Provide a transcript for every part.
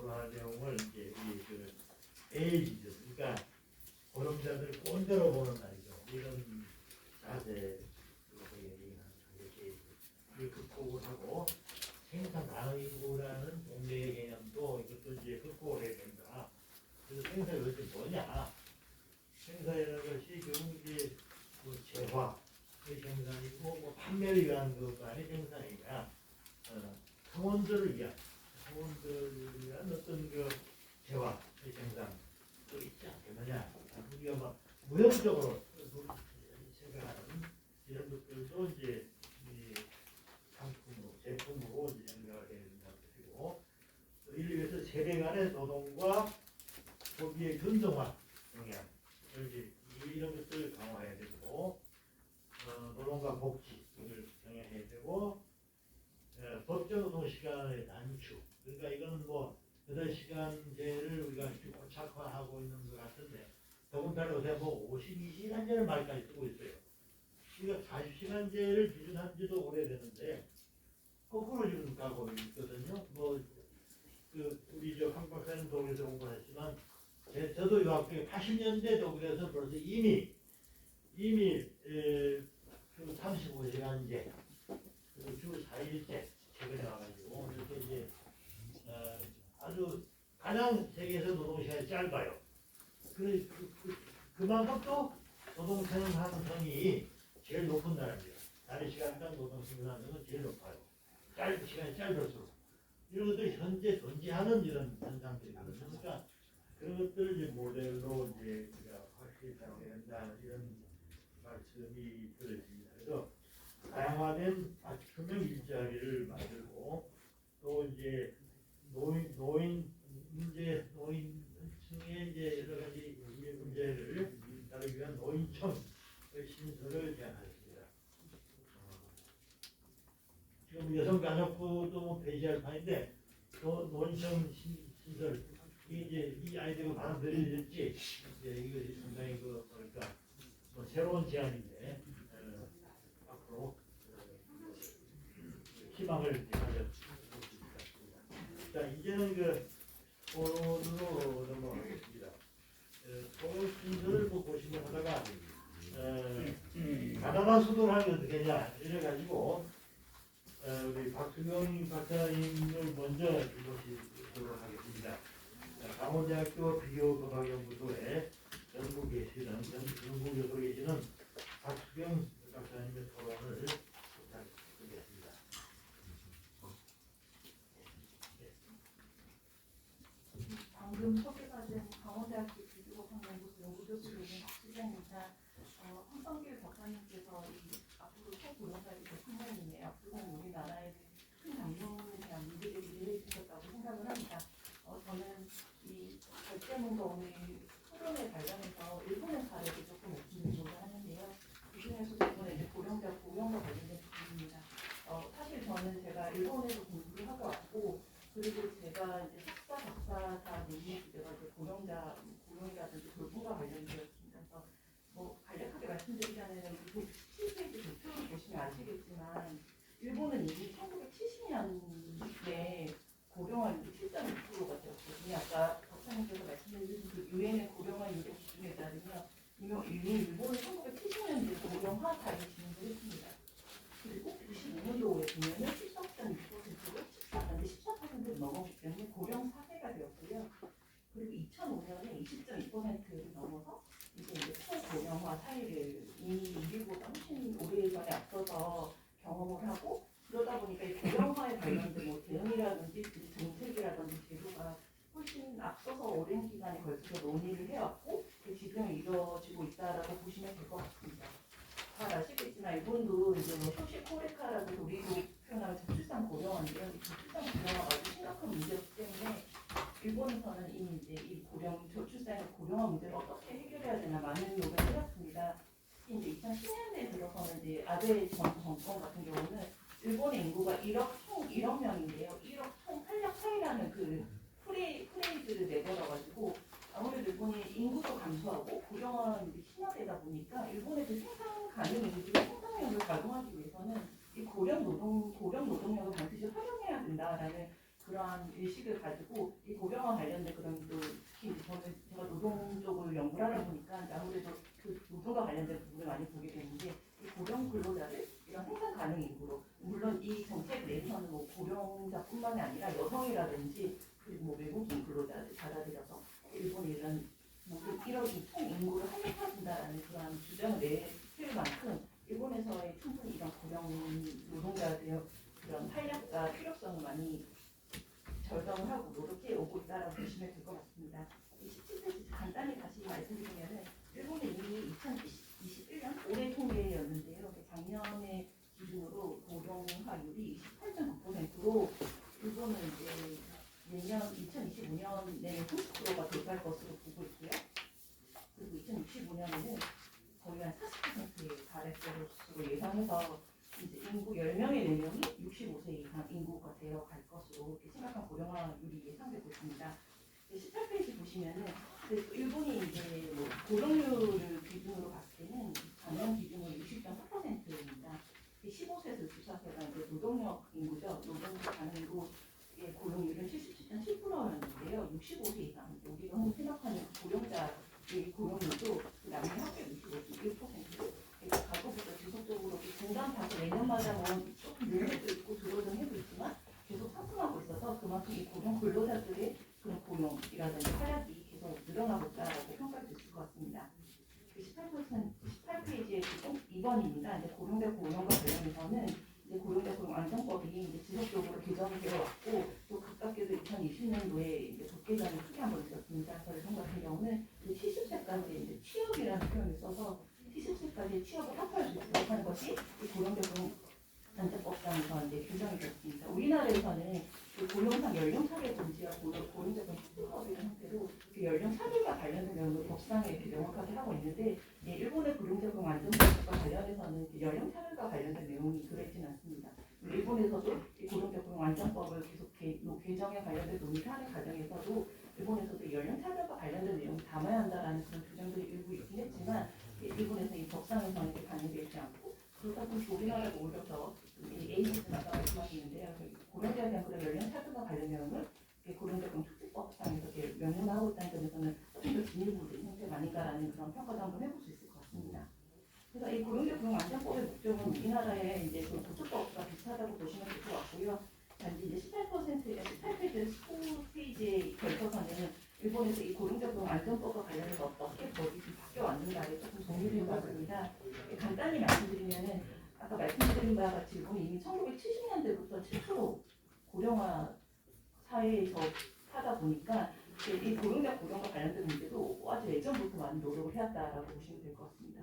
토론할 내용을 이제 우리 그 에이지죠. 그러니까 고령자들 꼰대로 보는 말이죠. 이런 자세 이렇게 극복을 하고 생산 가능인구라는 동네의 개념도 이것도 이제 극복을 해야 된다. 그래서 생사가 도대체 뭐냐? 생사라는 것이 결국 이제 뭐 재화의 생산이고 뭐 판매를 위한 것만이 생산이냐? 상원들을 위한 어떤 그 재화의 생산도 있지 않겠느냐? 우리가 막 무형적으로 생각하는 이런 것들도 이제 상품으로 제품으로 이제 생각을 해야 된다는 것이고, 이를 위해서 세대 간의 노동과 소비의 균등화 영향 이런 것들을 강화해야 되고, 노동과 복지를 영향해야 되고, 법정 노동 시간의 단축. 그러니까 이거는 뭐 8시간제를 우리가 고착화하고 있는 것 같은데, 더군다나 요새 뭐 52시간제를 말까지 쓰고 있어요. 그러니까 40시간제를 기준한 지도 오래되는데 거꾸로 지금 가고 있거든요. 뭐 그 우리 저 황 박사님 독일에서 공부했지만 저도 유학 때 80년대 독일에서 벌써 이미 그 35시간제 그리고 주 4일제 최근에 와가지고 이렇게 이제 아주 가장 세계에서 노동시간이 짧아요. 그만큼 또 노동 생산성이 제일 높은 나라입니다. 다른 시간당 노동 생산성은 제일 높아요. 시간이 짧을수록. 이런 것들이 현재 존재하는 이런 현상들이거든요. 그러니까 그런 것들을 이제 모델로 이제 우리가 확실히 해야 된다 이런 말씀이 들어집니다. 그래서 다양화된 맞춤형 일자리를 만들고 또 이제 노인층의 이제 여러 가지 문제를 다루기 위한 노인청의 신설을 제안하였습니다. 지금 여성가족부도 뭐 폐지할 판인데 또 노인청 신설 이제 이 아이디어가 받아들여질지 이제 이것이 상당히 그러니까 뭐 새로운 제안인데 앞으로 희망을 가져보겠습니다. 자 이제는 그 토론으로 넘어가겠습니다. 토론 순서를 뭐 고심을 하다가 가나다 수도를 하면 어떻게 하냐 이래가지고 우리 박수경 박사님을 먼저 모시도록 하겠습니다. 강원대학교 비교과학연구소에 연구 교수로 계시는 박수경 박사님의 토론을 부탁드리겠습니다. 방금 소개받은 강원대학교 비교과학연구소 연구교수로 있는 박수경입니다. 황성길 박사님께서 앞으로 초고령자의 대통령님의 앞으로 우리나라의 큰 장면에 대한 문제제기를 해주셨다고 생각을 합니다. 저는 이 결제문과 오늘 토론에 관련해서 일본의 사례를 조금 말씀드리고자 하는데요. 그 중에서 이번에 이제 고령과 관련된 부분입니다. 사실 저는 제가 일본에서 공부를 하고 왔고, 그리고 제가 이제 석사, 박사 다 내는 주제가 이제 고령이라든지 돌봄과 관련되었습니다. 그래서 뭐 간략하게 말씀드리자면 17페이지 도표를 보시면 아시겠지만 일본은 이미 1970년에 고령화율이 7.6%가 되었거든요. 아까 박사님께서 말씀해주신 그 유엔의 고령화율 기준에 따르면 이미 일본은 1970년대에 고령화사를 진행을 했습니다. 그리고 95년도에 보면은 13.6%로 14%를 넘었기 때문에 고령 사회가 되었고요. 그리고 2005년에 20.2%를 넘어서 이제 초고령화 사회를 이미 우리보다 훨씬 오래전에 앞서서 경험을 하고, 그러다 보니까 이 고령화에 관련된 뭐 대응이라든지 정책이라든지 제도가 훨씬 앞서서 오랜 기간에 걸쳐서 논의를 해왔고 지금 이루어지고 있다라고 보시면 될 것 같습니다. 잘 아시겠지만 일본도 이제 뭐 소시 코레카라고 우리도 표현하는 저출산 고령화인데요. 이 저출산 고령화가 아주 심각한 문제였기 때문에 일본에서는 이미 이제 이 저출산의 고령화 문제를 어떻게 해결해야 되나 많은 노력을 해왔습니다. 이제 2010년대에 들어서는 이제 아베 전 정권 같은 경우는 일본의 인구가 총 1억 명인데요. 1억 총 8억 차이라는 그 프레이즈를 내걸어가지고 아무래도 일본이 인구도 감소하고 고령화가 심화되다 보니까 일본의 그 생산 가능 인구들의 생산력을 가동하기 위해서는 이 고령 노동력을 반드시 활용해야 된다라는 그러한 의식을 가지고 이 고령화 관련된 그런 또 특히 이제 저는 제가 노동 쪽을 연구를 하다 보니까 이제 아무래도 그 노동과 관련된 부분을 많이 보게 되는데 이 고령 근로자를 이런 생산 가능 인구로 물론 이 정책 내에서는 뭐 고령자뿐만이 아니라 여성이라든지 그리고 뭐 외국인 근로자를 받아들여서 일본이 이런 모든 이런 총 인구를 합력화한다라는 그런 주장을 내세울 만큼 일본에서의 충분히 이런 고령 노동자들의 그런 활약과 필요성을 많이 절감을 하고 노력해 오고 있다라고 보시면 될 것 같습니다. 17페이지 간단히 다시 말씀드리면은 일본은 이미 2021년 올해 통계였는데요. 작년에 기준으로 고령화율이 28.9%로 일본은 이제 내년 2025년에 30%가 돌파할 것으로 보고 있고요. 그리고 2065년에는 거의 한 40%에 달할 것으로 예상해서 이제 인구 10명의 4명이 65세 이상 인구가 되어 갈 것으로 이렇게 심각한 고령화율이 예상되고 있습니다. 18페이지 보시면은 일본이 이제 뭐 고령률을 기준으로 봤을 때는 작년 기준으로 60.4%입니다. 15세에서 64세가 이제 노동력 인구죠. 노동력 가능으로의 고령률은 77.7%였는데요. 65세 이상 우리가 흔히 생각하는 고령자의 고령률도 남녀 합계 65.1%. 과거부터 지속적으로 중간파서 내년마다 뭐 조금 늘어도 있고 줄어든 해도 있지만 계속 상승하고 있어서 그만큼 이 고령 근로자들의 그런 고용이라든지 활약이 계속 늘어나고 있다라고 평가할 수 있을 것 같습니다. 18페이지의 2번입니다. 이제 고령자 고용과 관련해서는 이제 고령자 고용 안정법이 이제 지속적으로 개정이 되어 왔고 또 가깝게도 2020년도에 이제 법개정이 크게 한번 있었습니다. 저희 성 같은 경우는 70세까지 이제 취업이라는 표현을 써서 70세까지 취업을 합할 수 있도록 하는 것이 이 고령자 안전법상에서 이제 규정이 됐습니다. 우리나라에서는 그 고령상 연령 차별 금지와 고령자 특별법이라는 형태로 그 연령 차별과 관련된 내용을 법상에 이렇게 명확하게 하고 있는데 일본의 고령자 안전법과 관련해서는 그 연령 차별과 관련된 내용이 들어있지는 않습니다. 일본에서도 이 고령자 안전법을 계속 개정에 관련된 논의를 하는 과정에서도 일본에서도 연령 차별과 관련된 내용을 담아야 한다라는 그런 주장들이 일부 있긴 했지만 일본에서 이 법상에서는 이렇게 반영되지 않고 그러다 보니 우리나라가 오히려 더 에이지스 아까 말씀하셨는데요. 고령자에 대한 그런 연령 차별과 관련 내용을 고령자금 특집법상에서 이렇게 명문화하고 있다는 점에서는 조금 더 진일보된 형태가 아닌가라는 그런 평가도 한번 해볼 수 있을 것 같습니다. 그래서 이 고령자 고용 안전법의 목적은 우리나라의 이제 그 고초법과 비슷하다고 보시면 될 것 같고요. 단지 이제 18페이지 19페이지에 걸쳐서는 일본에서 이 고령자 고용 안전법과 관련해서 어떻게 법이 바뀌어 왔는가를 조금 정리를 해봤습니다. 간단히 말씀드리면은 아까 말씀드린 바와 같이 일본이 이미 1970년대부터 7% 고령화 사회에서 하다 보니까 이 고령자 고령과 관련된 문제도 아주 예전부터 많이 노력을 해왔다라고 보시면 될 것 같습니다.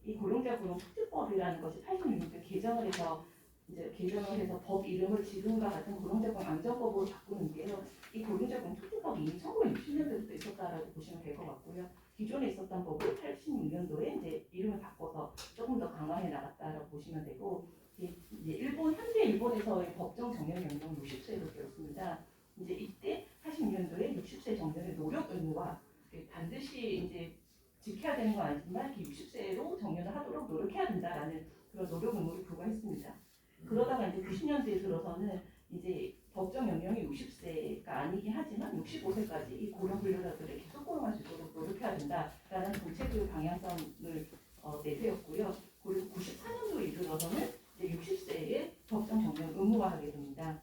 이 고령자 고용 특집법이라는 것이 86년도에 개정을 해서 법 이름을 지금과 같은 고령자 고용 안전법으로 바꾸는데요. 이 고령자 고용 특집법이 이미 1960년대부터 있었다라고 보시면 될 것 같고요. 기존에 있었던 법을 86년도에 이제 이름을 바꿔서 조금 더 강화해 나갔다라고 보시면 되고, 이제 현재 일본에서의 법정 정년 연령은 60세로 되었습니다. 이제 이때 86년도에 60세 정년의 노력 의무와 반드시 이제 지켜야 되는 건 아니지만 60세로 정년을 하도록 노력해야 된다라는 그런 노력 의무를 부과했습니다. 그러다가 이제 90년대에 들어서는 이제 법정 연령이 60세가 아니긴 하지만 65세까지 이 고령 근로자들을 계속 고용할 수 있도록 노력해야 된다라는 정책의 방향성을 내세웠고요. 그리고 94년도에 이르러서는 이제 60세에 법정 정년 의무화하게 됩니다.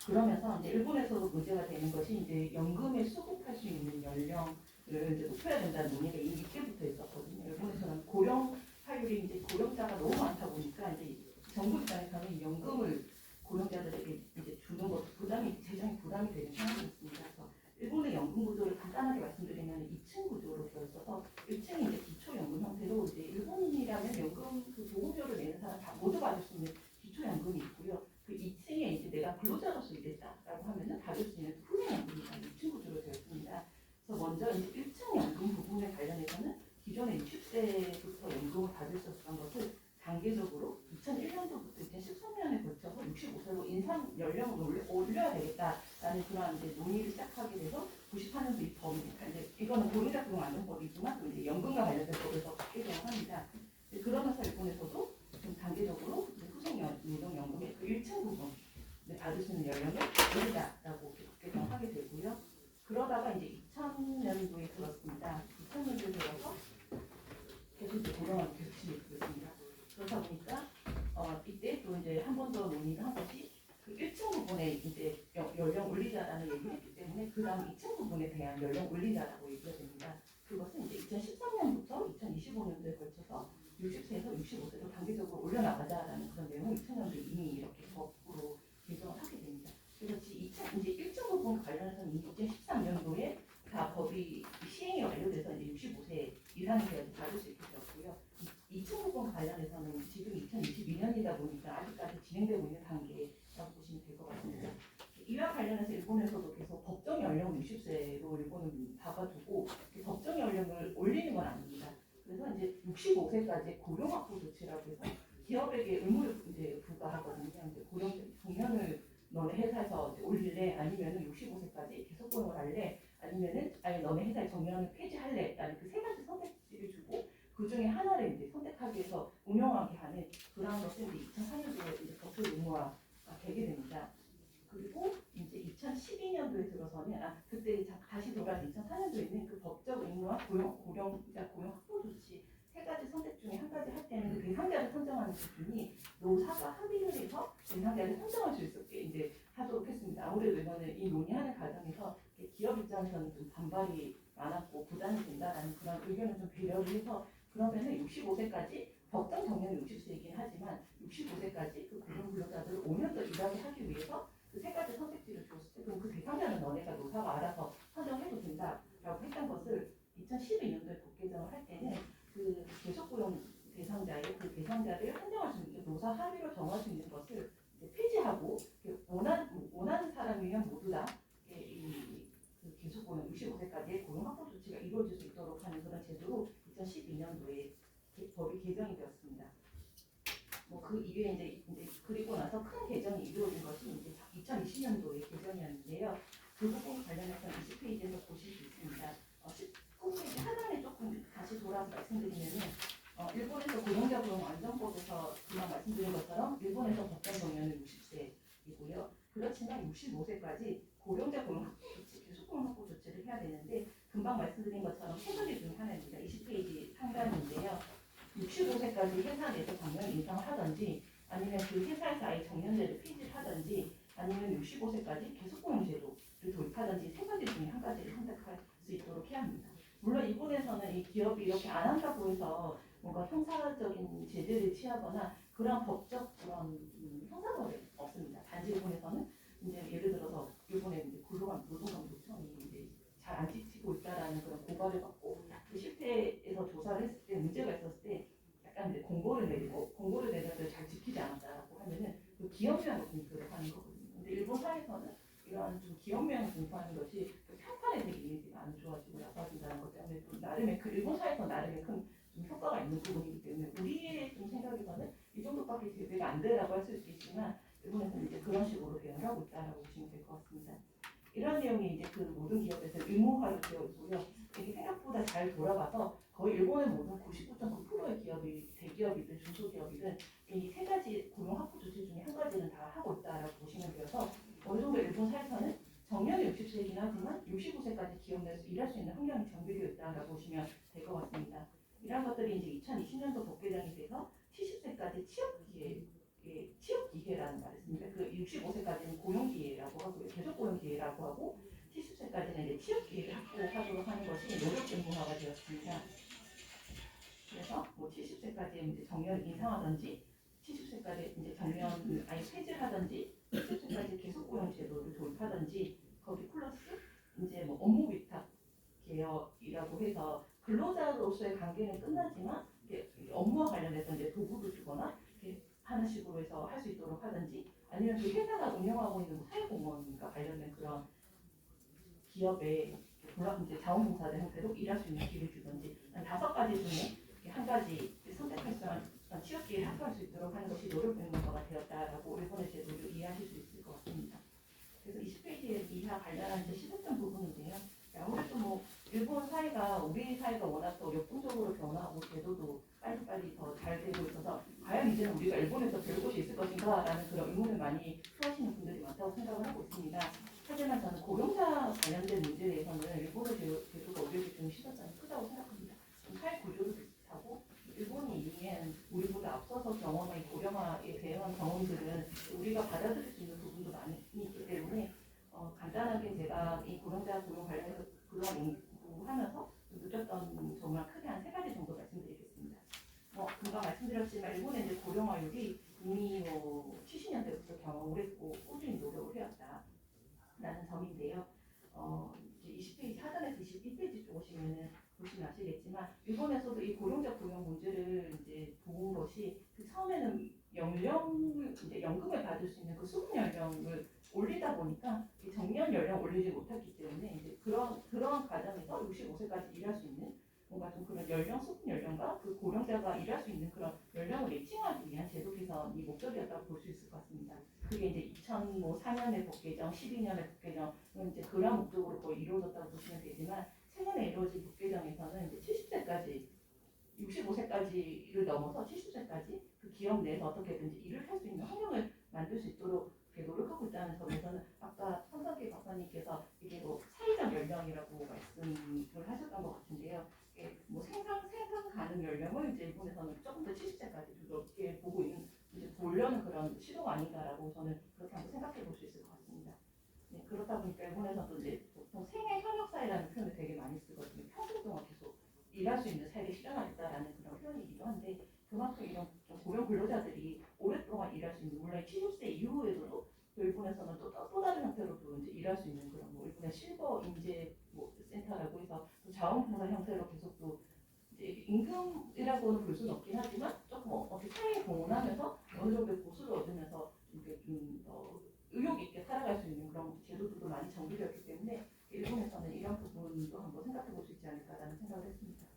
그러면서 이제 일본에서도 문제가 되는 것이 이제 연금에 수급할 수 있는 연령을 이제 높여야 된다는 논의가 이미 이때부터 있었거든요. 일본에서는 고령화율이 이제 고령자가 너무 많다 보니까 이제 정부 입장에서는 연금을 고령자들에게 이제 주는 것도 재정이 부담이 되는 상황이 있습니다. 그래서 일본의 연금 구조를 간단하게 말씀드리면 2층 구조로 되어 있어서 1층이 이제 기초연금 형태로 이제 일본이라면 연금 그 보급료를 내는 사람 다 모두 받을 수 있는 기초연금이 있고요. 그 2층에 이제 내가 근로자로서 일했다라고 하면은 받을 수 있는 훈련연금이 2층 구조로 되어 있습니다. 그래서 먼저 이제 1층 연금 부분에 관련해서는 기존에 60세부터 연금을 받을 수 있었던 것을 단계적으로 2001년도부터 2013년에 걸쳐서 65세로 인상 연령을 올려야 되겠다라는 그런 이제 논의를 시작하게 돼서 94년도 입법입니다. 이제 이거는 고령자 고용 안전법이지만 또 이제 연금과 관련된 법에서 바뀌기도 합니다. 그러면서 일본에서도 좀 단계적으로 후속 노동연금의 그 1층 부분 받을 수 있는 연령을 올리자. 부분에 이제 연령 올리자라는 얘기를 했기 때문에 그 다음 2층 부분에 대한 연령 올리자라고 얘기가 됩니다. 그것은 이제 2013년부터 2025년도에 걸쳐서 60세에서 65세로 단계적으로 올려나가자라는 그런 내용을 2000년도에 이미 이렇게 법으로 개정을 하게 됩니다. 그래서 이제 1층 부분 관련해서는 2013년도에 다 법이 시행이 완료돼서 이제 65세 이상이 돼야지 다룰 수 있게 되었고요. 2층 부분 관련해서는 지금 2022년이다 보니까 아직까지 진행되고 있는 단계라고 보시면 될 것 같습니다. 이와 관련해서 일본에서도 계속 법정 연령 60세로 일본은 잡아두고 법정 연령을 올리는 건 아닙니다. 그래서 이제 65세까지 고령확보 조치라고 해서 기업에게 의무를 이제 부과하거든요. 이제 고령 정년을 너네 회사에서 이제 올릴래? 아니면은 65세까지 계속 고용을 할래? 아니면은 아니 너네 회사의 정년을 폐지할래? 라는 그 세 가지 선택지를 주고 그 중에 하나를 이제 선택하기 위해서 운영하게 하는 그러한 것이 이제 2004년도에 이제 법적 의무화가 되게 됩니다. 그리고 이제 2012년도에 들어서는 그때 다시 돌아서 2004년도에는 그 법적 의무와 고령자 고용 확보 조치 세 가지 선택 중에 한 가지 할 때는 그 대상자를 선정하는 기준이 노사가 합의를 해서 대상자를 선정할 수 있게 이제 하도록 했습니다. 아무래도 이거는 이 논의하는 과정에서 기업 입장에서는 좀 반발이 많았고 부담이 된다라는 그런 의견을 좀 배려를 해서 그러면은 65세까지 법정 정년은 60세이긴 하지만 65세까지 그 고령 근로자들을 5년 더 일하게 하기 위해서 그 세 가지 선택지를 줬을 때 그럼 그 대상자는 너네가 노사가 알아서 선정해도 된다라고 했던 것을 2012년도에 법 개정을 할 때는 그 계속고용 대상자의 그 대상자를 한정할 수 있는 노사 합의로 정할 수 있는 것을 이제 폐지하고 원하는 사람이면 모두 다 그 계속고용 65세까지의 고용 확보 조치가 이루어질 수 있도록 하는 그런 제도로 2012년도에 법이 개정이 되었습니다. 뭐 그 이후에 이제 그리고 나서 큰 개정이 이루어진 것이 이제 2020년도의 개정이었는데요. 그 부분 관련해서 20페이지에서 보실 수 있습니다. 19페이지 하단에 조금 다시 돌아서 말씀드리면은 일본에서 고용자 고용 안전법에서 그만 말씀드린 것처럼 일본에서 법정 정년은 60세이고요. 그렇지만 65세까지 고용자 고용 확보 조치, 계속고용 확보 조치를 해야 되는데 금방 말씀드린 것처럼 세 가지 중 하나입니다. 20페이지 상단인데요. 65세까지 회사 내에서 정년 인상을 하든지 아니면 그 회사에서 아예 정년제를 폐지를 하든지 아니면 65세까지 계속고용제도를 도입하든지 세 가지 중에 한 가지를 선택할 수 있도록 해야 합니다. 물론 일본에서는 이 기업이 이렇게 안 한다고 해서 뭔가 형사적인 제재를 취하거나 그런 법적 그런 형사법이 없습니다. 단지 일본에서는 이제 예를 들어서 일본의 이제 노동감독청이 이제 잘 안 지키고 있다라는 그런 고발을 받고 그 실태에서 조사를 했을 때 문제가 있었을 때 약간 이제 공고를 내는데 잘 지키지 않았다라고 하면은 그 기업명을 공표를 하는 거거든요. 근데 일본 사회에서는 이러한 좀 기업명을 공표하는 것이 평판에 되게 이미지가 안 좋아지고 나빠진다는 것 때문에 좀 나름의 그 일본 사회에서 나름의 큰 좀 효과가 있는 부분이기 때문에 우리의 좀 생각에서는 이 정도밖에 제재가 안 되라고 할 수 있겠지만 일본에서는 이제 그런 식으로 대응을 하고 있다라고 보시면 될 것 같습니다. 이런 내용이 이제 그 모든 기업에서 의무화로 되어 있고요. 이게 생각보다 잘 돌아가서 거의 일본의 모든 99.9%의 기업이 대기업이든 중소기업이든 이 세 가지 고용 확보 조치 중에 한 가지는 다 하고 있다라고 보시면 되어서 어느 정도 일본 사회에서는 정년이 60세이긴 하지만 65세까지 기업 내에서 일할 수 있는 환경이 정비되어 있다라고 보시면 될 것 같습니다. 이런 것들이 이제 2020년도 법 개정이 돼서 70세까지 취업 기회라는 말이 있습니다. 그 65세까지는 고용 기회라고 하고요. 계속 고용 기회라고 하고 70세까지는 이제 취업 기회를 확보하도록 하는 것이 노력 의무화가 되었습니다. 그래서 뭐 70세까지 이제 정년 인상하든지 70세까지 이제 정년 아예 폐지하든지 70세까지 계속 고용 제도를 도입하든지 거기 플러스 이제 뭐 업무 위탁 개혁이라고 해서 근로자로서의 관계는 끝나지만 업무와 관련해서 이제 도구를 주거나 하는 식으로 해서 할 수 있도록 하든지 아니면 그 회사가 운영하고 있는 사회공헌과 관련된 그런 기업의 이제 자원봉사자 형태로 일할 수 있는 기회를 주든지 한 5가지 중에 한 가지 선택할 수 있는 취업 기회를 확보할 수 있도록 하는 것이 노력 의무화가 되었다라고 일본의 제도를 이해하실 수 있을 것 같습니다. 그래서 20페이지에 이하 관련한 이제 시사점 부분인데요. 아무래도 뭐 일본 사회가 우리 사회가 워낙 더 역동적으로 변화하고 제도도 빨리빨리 더 잘 되고 있어서 과연 이제는 우리가 일본에서 배울 것이 있을 것인가라는 그런 의문을 많이 표하시는 분들이 많다고 생각을 하고 있습니다. 하지만 저는 고령자 관련된 문제에 대해서는 일본의 제도가 우리에게 좀 시사점이 크다고 생각합니다. 사회 구조도 비슷하고 일본이 이미 우리보다 앞서서 경험한 고령화에 대응한 경험들은 우리가 받아들일 수 있는 부분도 많이 있기 고령자 고용 관련해서 그런 연구하면서 느꼈던 정말 크게 한 3가지 정도 말씀드리겠습니다. 금방 말씀드렸지만 일본의 이제 고령화율이 이미 70년대부터 경험을 했고 꾸준히 노력을 해왔다라는 점인데요. 이제 20페이지 하단에서 22페이지 쪽 오시면은 보시면 아시겠지만 일본에서도 이 고령자 고용 문제를 이제 본 것이 처음에는 연령을 이제 연금을 받을 수 있는 그 수급 연령을 올리다 보니까 이 정년 연령 올리지 못했기 때문에 이제 그런 과정에서 65세까지 일할 수 있는 뭔가 좀 그런 연령 수급 연령과 그 고령자가 일할 수 있는 그런 연령을 매칭하기 위한 제도 개선이 목적이었다고 볼 수 있을 것 같습니다. 그게 이제 2004년에 법 개정, 12년에 법 개정은 이제 그런 목적으로 거의 이루어졌다고 보시면 되지만 최근에 이루어진 법 개정에서는 이제 70세까지 65세까지를 넘어서 70세까지 그 기업 내에서 어떻게든지 일을 할 수 있는 환경을 만들 수 있도록 이렇게 노력하고 있다는 점에서는 아까 손석희 박사님께서 이게 사회적 연령이라고 말씀을 하셨던 것 같은데요. 이게 생산 가능 연령을 이제 일본에서는 조금 더 70세까지 높게 보고 있는 이제 보려는 그런 시도가 아닌가라고 저는 그렇게 한번 생각해 볼 수 있을 것 같습니다. 네, 그렇다 보니까 일본에서도 이제 보통 생애 현역 사회라는 표현을 되게 많이 쓰거든요. 평생 동안 계속 일할 수 있는 사회를 실현하겠다라는 그런 표현이기도 한데 그만큼 이런 고령 근로자들이 오랫동안 일할 수 있는 물론 70세 이후에도 일본에서는 또 다른 형태로도 이제 일할 수 있는 그런 일본의 실버 인재 센터라고 해서 자원봉사 형태로 계속 또 이제 임금이라고는 볼 수는 없긴 하지만 조금 어떻게 사회에 공헌하면서 어느 정도의 보수를 얻으면서 이렇게 좀 의욕 있게 살아갈 수 있는 그런 제도들도 많이 정비되었기 때문에 일본에서는 이런 부분도 한번 생각해 볼 수 있지 않을까라는 생각을 했습니다.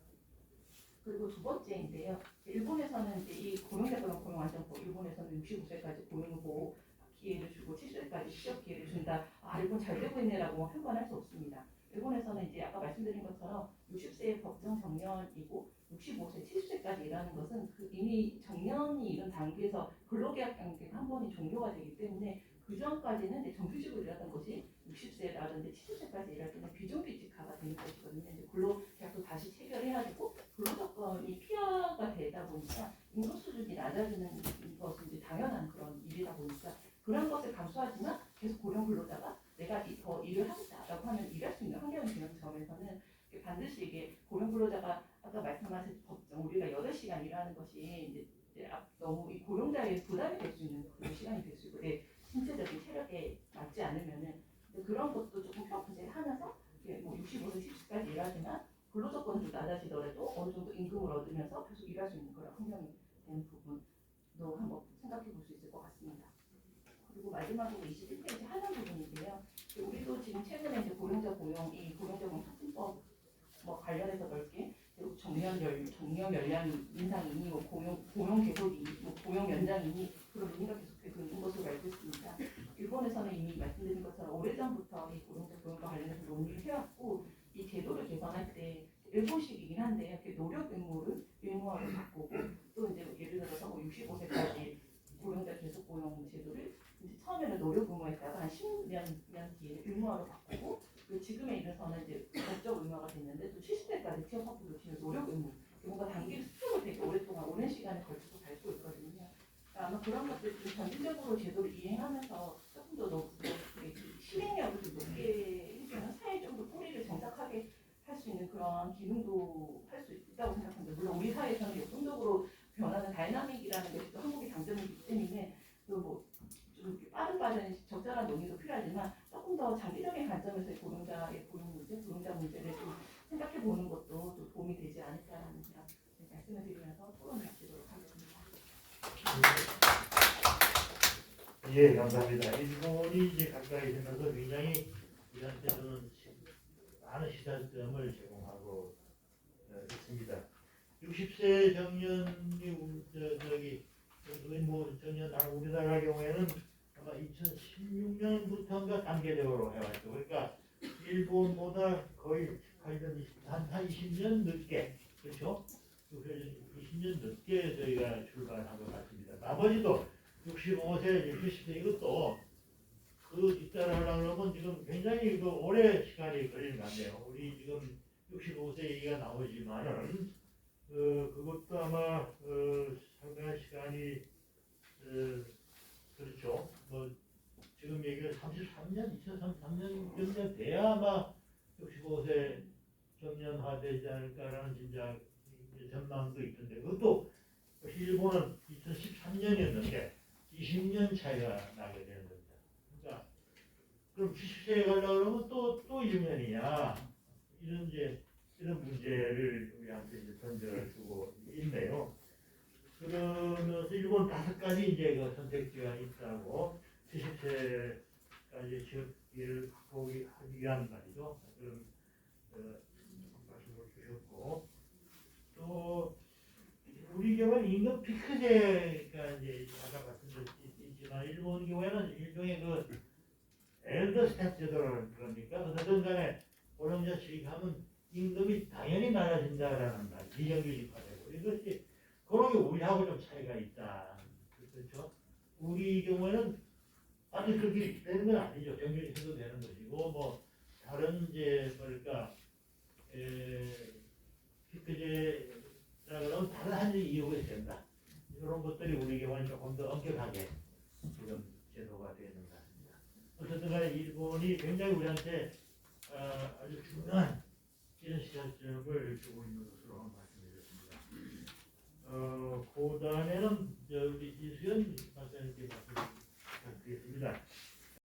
그리고 두 번째인데요. 일본에서는 이제 이 고령자 고용 안정법, 일본에서는 65세까지 고용 보호 기회를 주고 70세까지 취업 기회를 준다. 일본 잘 되고 있네라고 평가할 수 없습니다. 일본에서는 이제 아까 말씀드린 것처럼 60세의 법정 정년이고 65세, 70세까지 일하는 것은 이미 정년이 이른 단계에서 근로계약 관계가 한 번이 종료가 되기 때문에 그 전까지는 이제 정규직으로 일하던 것이 60세라든지 70세까지 일할 때는 비정규직화가 되는 것이거든요. 이제 근로계약도 다시 체결해가지고 근로조건이 피하가 되다 보니까 임금 수준이 낮아지는 것은 이제 당연한 그런 일이다 보니까 그런 것을 감수하지만 계속 고령 근로자가 내가 더 일을 하겠다라고 하면 일할 수 있는 환경이 되는 점에서는 반드시 이게 고령 근로자가 아까 말씀하신 법정 우리가 8시간 일하는 것이 이제 너무 이 고령자의 부담이 될 수 있는 그런 시간이 될 수 있고 내 신체적인 체력에 맞지 않으면은 그런 것도 조금 평가하면서 65세 70까지 일하지만 근로조건은 좀 낮아지더라도 어느 정도 임금을 얻으면서 계속 일할 수 있는 그런 환경이 되는 부분도 한번 생각해 볼 수 있을 것 같습니다. 그리고 마지막으로 21페이지 하는 부분인데요. 우리도 지금 최근에 이제 고령자 고용, 이 고령자 고용 특훈법 관련해서 넓게 그리고 정년 연령 인상이니 고용 개설이니 고용 연장이니 그런 논의가 계속되고 있는 것으로 알고 있습니다. 일본에서는 이미 말씀드린 것처럼 오래전부터 이 고령자 고용과 관련해서 논의를 해왔고 이 제도를 개선할 때 일본식이긴 한데 노력 의무를 의무화로 바꾸고 또 이제 예를 들어서 65세까지 고령자 계속 고용 제도를 이제 처음에는 노력 의무화했다가 한 10년 뒤에 의무화로 바꾸고 지금에 이르서는 이제 법적 의무화가 됐는데 또 70세까지 취업 확보를 지금 노력 의무 뭔가 단기를 스텝을 되게 오랜 시간에 걸쳐서 밟고 있거든요. 아마 그런 것들 좀 전체적으로 제도를 이행하면서 조금 더 실행력을 좀 높게 해주는 사회에 좀 더 뿌리를 정착하게 할 수 있는 그런 기능도 할 수 있다고 생각합니다. 물론 우리 사회에서는 역동적으로 변하는 다이나믹이라는 것이 또 한국의 장점이기 때문에 또 좀 빠른 적절한 논의도 필요하지만 조금 더 장기적인 관점에서 고령자의 고용 문제, 고령자 문제를 좀 생각해 보는 것도 또 도움이 되지 않을까라는 생각 말씀을 드리면서 토론을 마치도록 하겠습니다. 예, 감사합니다. 일본이 이제 가까이 되면서 굉장히 우리한테는 많은 시사점을 제공하고 있습니다. 60세 정년이 정년 우리나라 경우에는 아마 2016년부터인가 단계적으로 해왔죠. 그러니까 일본보다 거의 한 20년 늦게, 그렇죠? 20년 늦게 저희가 출발한 것 같습니다. 나머지도 65세, 70세 이것도 뒷따라 하려면 지금 굉장히 오래 시간이 걸리는 것 같네요. 우리 지금 65세 얘기가 나오지만은 그것도 아마 상당한 시간이 그렇죠. 지금 얘기가 33년, 2033년 돼야 아마 65세 정년화되지 않을까라는 진짜 전망도 있던데 그것도 일본은 2013년이었는데 20년 차이가 나게 되는 겁니다. 그러니까 그럼 70세에 가려고 그러면 또 1년이냐 이런 문제를 우리한테 이제 던져주고 있네요. 그러면서 일본 5가지 이제 그 선택지가 있다고 70세까지 취업기를 확보하기 위한 말이죠. 그런 말씀을 주셨고 또 우리 경우는 임금 피크제가 이제 아까 말씀드렸지만 일본 경우에는 일종의 그 엘더 스텝 제도라는 겁니까? 어떤 간에 고령자 취직하면 임금이 당연히 낮아진다라는 말, 비정규직화되고 이것이 그런 게 우리하고 좀 차이가 있다. 그렇죠? 우리 경우에는 아직 그렇게 되는 건 아니죠. 정규직도 되는 것이고 뭐 다른 이제 뭐랄까 피크제라 그러면 다른 한 이유가 된다. 이런 것들이 우리 경우는 조금 더 엄격하게 지금 제도가 되는 것 같습니다. 어쨌든 간에 일본이 굉장히 우리한테 아주 중요한 이런 시장점을 주고 있는 것으로 말씀드렸습니다. 그 다음에는 우리 이수연 박사님께